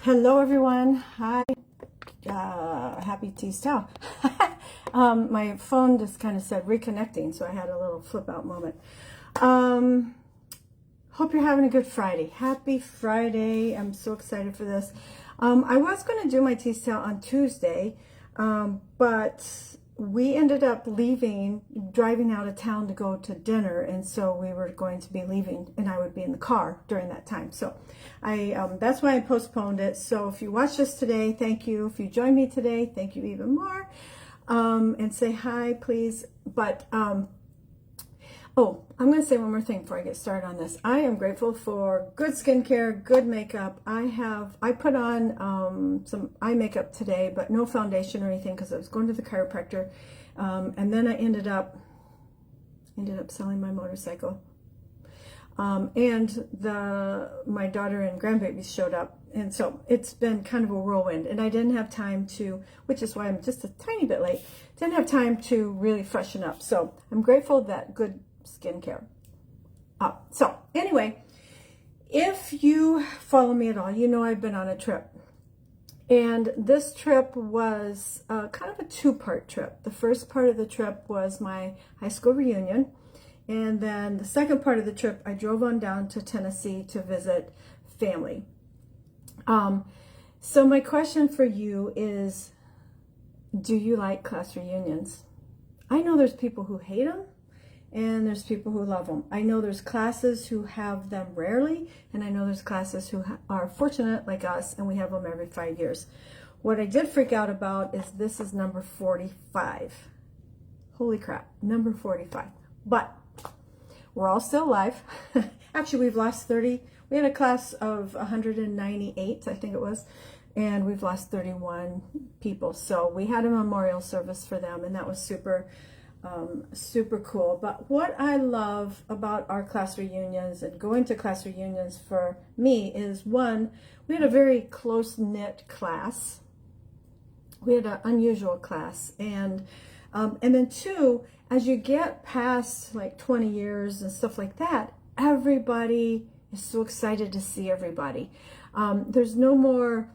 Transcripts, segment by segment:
Hello, everyone. Hi. Happy Tease Towel. My phone just kind of said reconnecting, so I had a little flip out moment. Hope you're having a good Friday. Happy Friday. I'm so excited for this. I was going to do my Tease Towel on Tuesday, but we ended up driving out of town to go to dinner, and so we were going to be leaving, and I would be in the car during that time. So that's why I postponed it. So if you watch this today, thank you. If you join me today, thank you even more. And say hi, please. But oh, I'm going to say one more thing before I get started on this. I am grateful for good skincare, good makeup. I put on some eye makeup today, but no foundation or anything because I was going to the chiropractor. And then I ended up selling my motorcycle. And my daughter and grandbabies showed up. And so it's been kind of a whirlwind. And I didn't have time to, which is why I'm just a tiny bit late, didn't have time to really freshen up. So I'm grateful that good skincare. So anyway, if you follow me at all, you know I've been on a trip. And this trip was kind of a two-part trip. The first part of the trip was my high school reunion. And then the second part of the trip, I drove on down to Tennessee to visit family. So my question for you is, do you like class reunions? I know there's people who hate them, and there's people who love them. I know there's classes who have them rarely, and I know there's classes who are fortunate like us, and we have them every 5 years. What I did freak out about is this is number 45. Holy crap, number 45. But we're all still alive. Actually, we've lost 30. We had a class of 198, I think it was, and we've lost 31 people. So we had a memorial service for them, and that was super cool. But what I love about our class reunions and going to class reunions for me is, one, we had a very close-knit class. We had an unusual class, and then two, as you get past like 20 years and stuff like that, everybody is so excited to see everybody. There's no more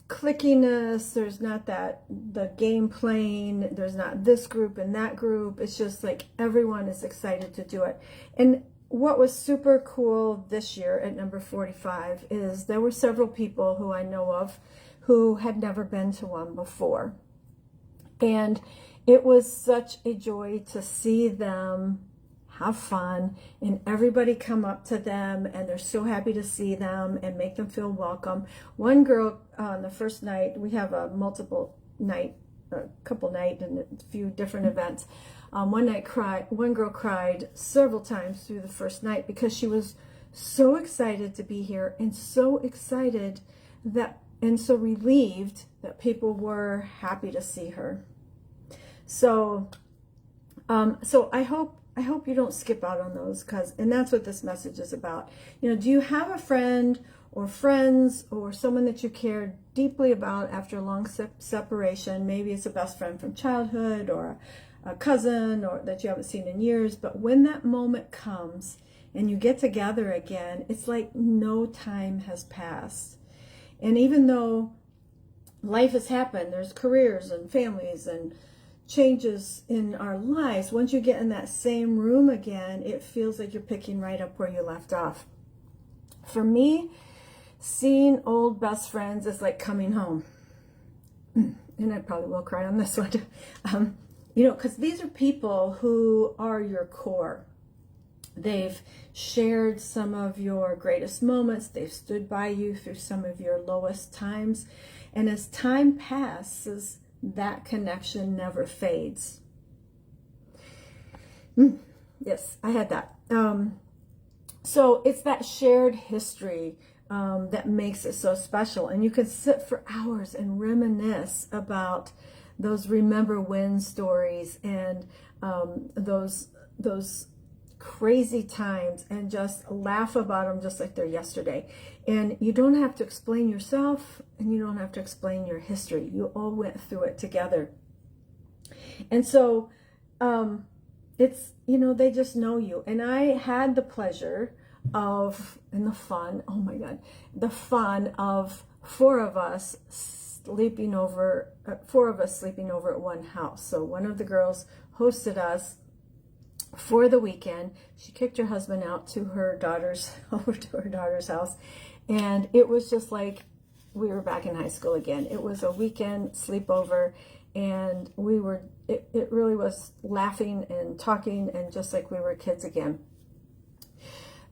clickiness. There's not the game playing. There's not this group and that group. It's just like everyone is excited to do it. And what was super cool this year at number 45 is there were several people who I know of who had never been to one before. And it was such a joy to see them have fun and everybody come up to them, and they're so happy to see them and make them feel welcome. One girl on the first night, we have a couple night and a few different events. One girl cried several times through the first night because she was so excited to be here and so excited and so relieved that people were happy to see her. So I hope you don't skip out on those, and that's what this message is about. Do you have a friend or friends or someone that you care deeply about after a long separation? Maybe it's a best friend from childhood or a cousin or that you haven't seen in years. But when that moment comes and you get together again, it's like no time has passed. And even though life has happened, there's careers and families and changes in our lives, once you get in that same room again, it feels like you're picking right up where you left off. For me, seeing old best friends is like coming home. And I probably will cry on this one. Because these are people who are your core. They've shared some of your greatest moments. They've stood by you through some of your lowest times. And as time passes, that connection never fades. Yes, I had that. So it's that shared history that makes it so special. And you can sit for hours and reminisce about those remember when stories and those crazy times and just laugh about them just like they're yesterday. And you don't have to explain yourself, and you don't have to explain your history. You all went through it together. And so it's, they just know you. And I had the pleasure of, and the fun, oh my God, the fun of four of us sleeping over at one house. So one of the girls hosted us for the weekend. She kicked her husband out to her daughter's over to her daughter's house, and it was just like we were back in high school again. It was a weekend sleepover, and it really was laughing and talking and just like we were kids again.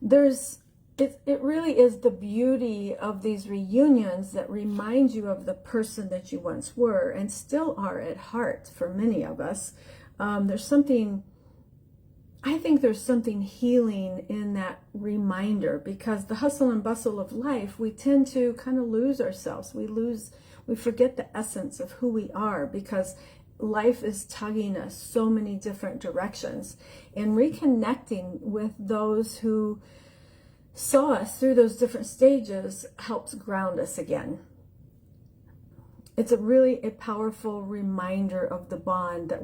It really is the beauty of these reunions that remind you of the person that you once were and still are at heart for many of us. I think there's something healing in that reminder, because the hustle and bustle of life, we tend to kind of lose ourselves. We forget the essence of who we are, because life is tugging us so many different directions. And reconnecting with those who saw us through those different stages helps ground us again. It's really a powerful reminder of the bond that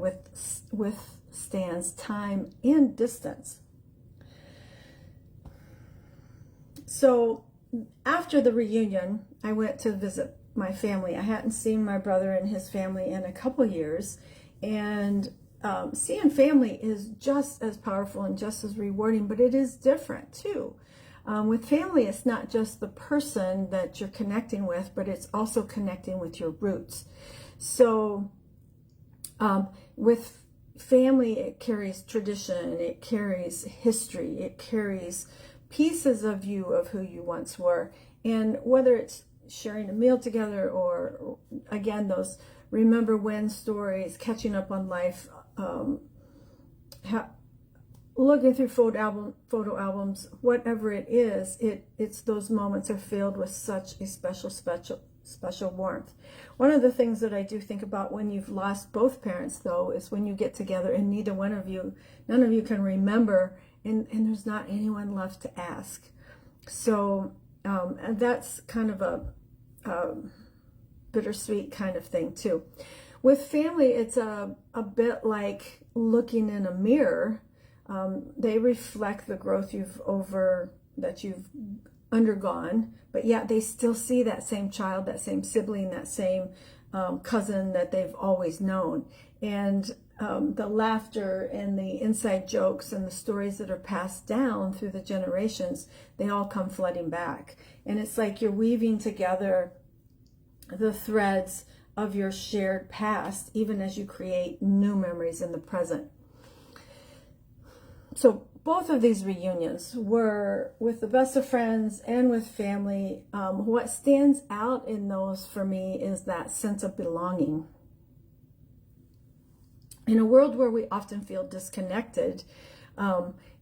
withstands time and distance. So after the reunion, I went to visit my family. I hadn't seen my brother and his family in a couple years, and seeing family is just as powerful and just as rewarding, but it is different too. With family, it's not just the person that you're connecting with, but it's also connecting with your roots. So with family, it carries tradition, it carries history, it carries pieces of you, of who you once were. And whether it's sharing a meal together, or again, those remember when stories, catching up on life, looking through photo albums, whatever it is, it's those moments are filled with such a special warmth. One of the things that I do think about when you've lost both parents, though, is when you get together and none of you can remember, and there's not anyone left to ask. So and that's kind of a bittersweet kind of thing too. With family, it's a bit like looking in a mirror. They reflect the growth you've undergone, but yet they still see that same child, that same sibling, that same cousin that they've always known. And the laughter and the inside jokes and the stories that are passed down through the generations, they all come flooding back. And it's like you're weaving together the threads of your shared past, even as you create new memories in the present. So both of these reunions were with the best of friends and with family. What stands out in those for me is that sense of belonging. In a world where we often feel disconnected,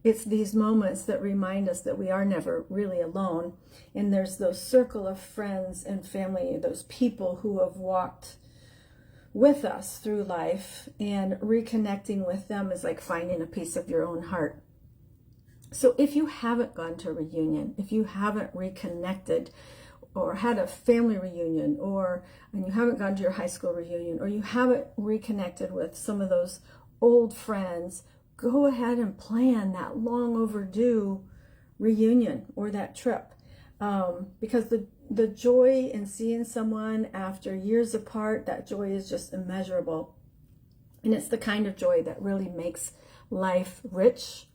it's these moments that remind us that we are never really alone. And there's those circle of friends and family, those people who have walked with us through life, and reconnecting with them is like finding a piece of your own heart. So if you haven't gone to a reunion, if you haven't reconnected or had a family reunion, and you haven't gone to your high school reunion, or you haven't reconnected with some of those old friends, go ahead and plan that long overdue reunion or that trip. Because the joy in seeing someone after years apart, that joy is just immeasurable. And it's the kind of joy that really makes life rich,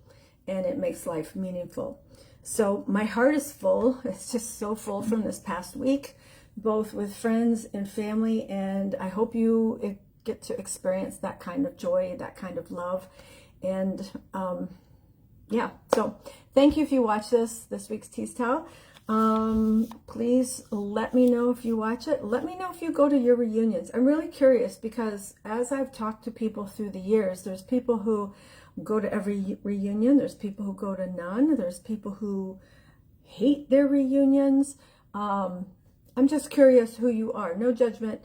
and it makes life meaningful. So my heart is full. It's just so full from this past week, both with friends and family. And I hope you get to experience that kind of joy, that kind of love. And yeah, so thank you if you watch this week's Tease Towel. Please let me know if you watch it. Let me know if you go to your reunions. I'm really curious, because as I've talked to people through the years, there's people who go to every reunion. There's people who go to none. There's people who hate their reunions. I'm just curious who you are. No judgment.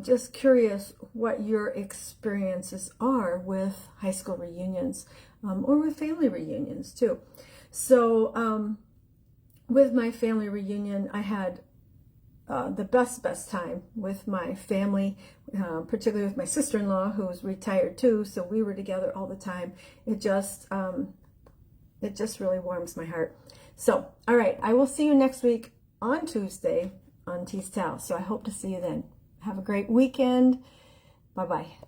Just curious what your experiences are with high school reunions, or with family reunions too. So with my family reunion, I had the best time with my family, particularly with my sister-in-law, who was retired too. So we were together all the time. It just really warms my heart. So, all right, I will see you next week on Tuesday on Tease Towels. So I hope to see you then. Have a great weekend. Bye-bye.